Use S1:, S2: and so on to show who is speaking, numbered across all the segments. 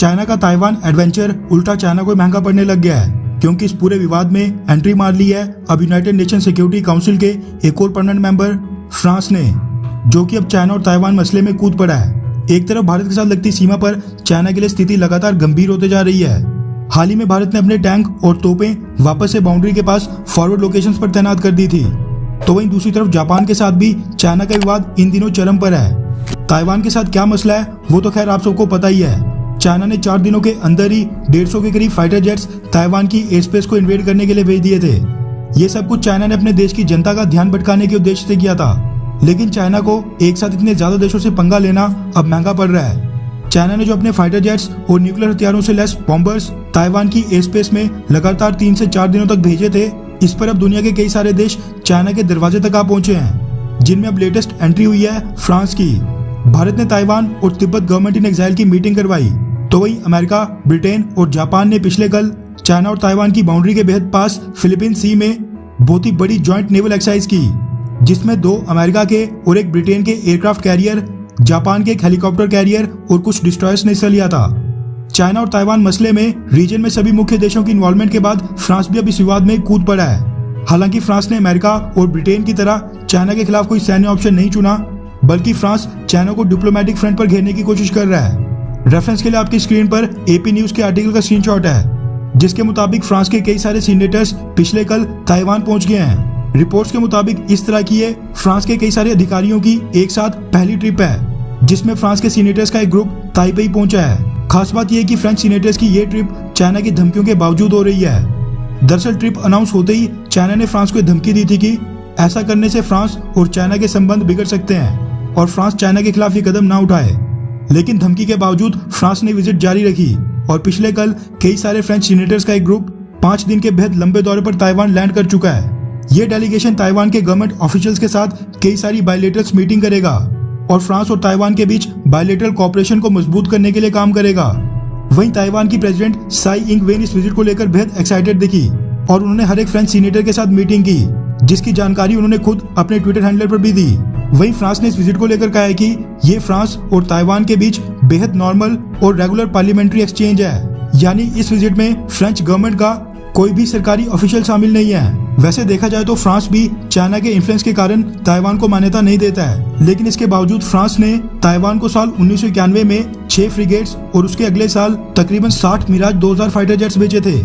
S1: China का Taiwan adventure उल्टा China को महंगा पड़ने लग गया है, क्योंकि इस पूरे विवाद में एंट्री मार ली है अब यूनाइटेड नेशन सिक्योरिटी काउंसिल के एक और परमानेंट मेंबर फ्रांस ने, जो कि अब चाइना और ताइवान मसले में कूद पड़ा है। एक तरफ भारत के साथ लगती सीमा पर चाइना के लिए स्थिति लगातार गंभीर होते जा रही है। हाल ही में भारत ने अपने टैंक और तोपें वापस से बाउंड्री के पास फॉरवर्ड लोकेशंस पर तैनात कर दी थी। तो वहीं दूसरी तरफ जापान के साथ भी चाइना का विवाद इन दिनों चरम पर है। ताइवान के साथ क्या मसला है वो तो खैर आप सबको पता ही है। चाइना ने 4 दिनों के अंदर ही 150 के करीब फाइटर जेट्स ताइवान की एयर स्पेस को इन्वेड करने के लिए भेज दिए थे। ये सब कुछ चाइना ने अपने देश की जनता का ध्यान भटकाने के उद्देश्य से किया था, लेकिन चाइना को एक साथ इतने ज्यादा देशों से पंगा लेना अब महंगा पड़ रहा है। चाइना ने जो अपने फाइटर जेट्स और न्यूक्लियर हथियारों से लैस बॉम्बर्स ताइवान की एयर स्पेस में लगातार 3 से 4 दिनों तक भेजे थे, इस पर अब दुनिया के कई सारे देश चाइना के दरवाजे तक आ पहुंचे हैं, जिनमें अब लेटेस्ट एंट्री हुई है फ्रांस की। भारत ने ताइवान और तिब्बत गवर्नमेंट इन एग्जाइल की मीटिंग करवाई, तो वही अमेरिका, ब्रिटेन और जापान ने पिछले कल चाइना और ताइवान की बाउंड्री के बेहद पास फिलीपीन सी में बहुत ही बड़ी ज्वाइंट नेवल एक्सरसाइज की, जिसमें 2 अमेरिका के और 1 ब्रिटेन के एयरक्राफ्ट कैरियर, जापान के एक हेलीकॉप्टर कैरियर और कुछ डिस्ट्रॉयर्स ने हिस्सा लिया था। चाइना और ताइवान मसले में रीजन में सभी मुख्य देशों की इन्वॉल्वमेंट के बाद फ्रांस भी अब इस विवाद में कूद पड़ा है। हालांकि फ्रांस ने अमेरिका और ब्रिटेन की तरह चाइना के खिलाफ कोई सैन्य ऑप्शन नहीं चुना, बल्कि फ्रांस चाइना को डिप्लोमेटिक फ्रंट पर घेरने की कोशिश कर रहा है। रेफरेंस के लिए आपकी स्क्रीन पर एपी न्यूज के आर्टिकल का स्क्रीनशॉट है, जिसके मुताबिक फ्रांस के कई सारे सीनेटर्स पिछले कल ताइवान पहुंच गए हैं। रिपोर्ट्स के मुताबिक इस तरह की ये फ्रांस के कई सारे अधिकारियों की एक साथ पहली ट्रिप है, जिसमें फ्रांस के सीनेटर्स का एक ग्रुप ताइपेई पहुंचा है। खास बात यह है कि फ्रेंच सीनेटर्स की ये ट्रिप चाइना की धमकियों के बावजूद हो रही है। दरअसल ट्रिप अनाउंस होते ही चाइना ने फ्रांस को धमकी दी थी कि ऐसा करने से फ्रांस और चाइना के संबंध बिगड़ सकते हैं और फ्रांस चाइना के खिलाफ ये कदम ना उठाए। लेकिन धमकी के बावजूद फ्रांस ने विजिट जारी रखी और पिछले कल कई सारे फ्रेंच सीनेटर्स का एक ग्रुप 5 दिन के बेहद लंबे दौरे पर ताइवान लैंड कर चुका है। ये डेलीगेशन ताइवान के गवर्नमेंट ऑफिशियल्स के साथ कई सारी बायलैटरल मीटिंग करेगा और फ्रांस और ताइवान के बीच बायलैटरल कोऑपरेशन को मजबूत करने के लिए काम करेगा। वहीं ताइवान की प्रेसिडेंट साई इंग वेन इस विजिट को लेकर बेहद एक्साइटेड दिखी और उन्होंने हर एक फ्रेंच सीनेटर के साथ मीटिंग की, जिसकी जानकारी उन्होंने खुद अपने ट्विटर हैंडलर पर भी दी। वहीं फ्रांस ने इस विजिट को लेकर कहा है कि ये फ्रांस और ताइवान के बीच बेहद नॉर्मल और रेगुलर पार्लियामेंट्री एक्सचेंज है, यानी इस विजिट में फ्रेंच गवर्नमेंट का कोई भी सरकारी ऑफिशियल शामिल नहीं है। वैसे देखा जाए तो फ्रांस भी चाइना के इन्फ्लुएंस के कारण ताइवान को मान्यता नहीं देता है, लेकिन इसके बावजूद फ्रांस ने ताइवान को साल 1991 में 6 फ्रिगेट्स और उसके अगले साल तकरीबन 60 मिराज 2000 फाइटर जेट्स भेजे थे।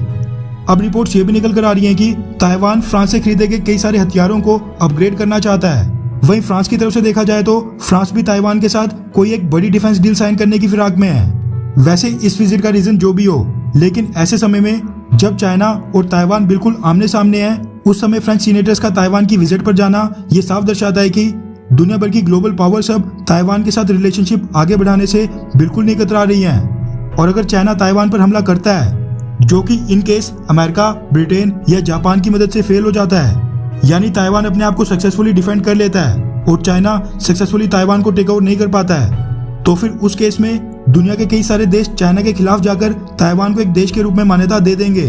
S1: अब रिपोर्ट्स ये भी निकल कर आ रही हैं कि ताइवान फ्रांस से खरीदे गए कई सारे हथियारों को अपग्रेड करना चाहता है। वहीं फ्रांस की तरफ से देखा जाए तो फ्रांस भी ताइवान के साथ कोई एक बड़ी डिफेंस डील साइन करने की फिराक में है। वैसे इस विजिट का रीजन जो भी हो, लेकिन ऐसे समय में जब चाइना और ताइवान बिल्कुल आमने सामने है, उस समय फ्रेंच सीनेटर्स का ताइवान की विजिट पर जाना ये साफ दर्शाता है कि दुनिया भर की ग्लोबल पावर्स अब ताइवान के साथ रिलेशनशिप आगे बढ़ाने से बिल्कुल नहीं कतरा रही हैं। और अगर चाइना ताइवान पर हमला करता है, जो कि इन केस अमेरिका, ब्रिटेन या जापान की मदद से फेल हो जाता है, यानी ताइवान अपने आप को सक्सेसफुली डिफेंड कर लेता है और चाइना सक्सेसफुली ताइवान को टेक ओवर नहीं कर पाता है, तो फिर उस केस में दुनिया के कई सारे देश चाइना के खिलाफ जाकर ताइवान को एक देश के रूप में मान्यता दे देंगे।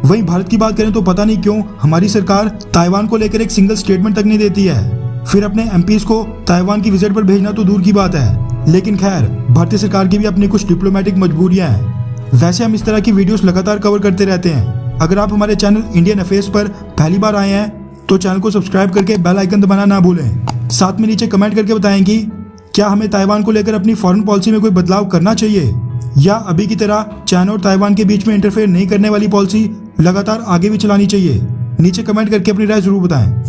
S1: वहीं भारत की बात करें तो पता नहीं क्यों हमारी सरकार ताइवान को लेकर एक सिंगल स्टेटमेंट तक नहीं देती है। फिर अपने एमपीज को ताइवान की विजिट पर भेजना तो दूर की बात है, लेकिन खैर भारतीय सरकार की भी अपनी कुछ डिप्लोमेटिक मजबूरियां हैं। वैसे हम इस तरह की वीडियोस लगातार कवर करते रहते हैं। अगर आप हमारे चैनल इंडियन अफेयर्स पर पहली बार आए हैं तो चैनल को सब्सक्राइब करके बेल आइकन दबाना ना भूलें। साथ में नीचे कमेंट करके बताएं कि क्या हमें ताइवान को लेकर अपनी फॉरेन पॉलिसी में कोई बदलाव करना चाहिए, या अभी की तरह चाइना और ताइवान के बीच में इंटरफेयर नहीं करने वाली पॉलिसी लगातार आगे भी चलानी चाहिए। नीचे कमेंट करके अपनी राय जरूर बताएं।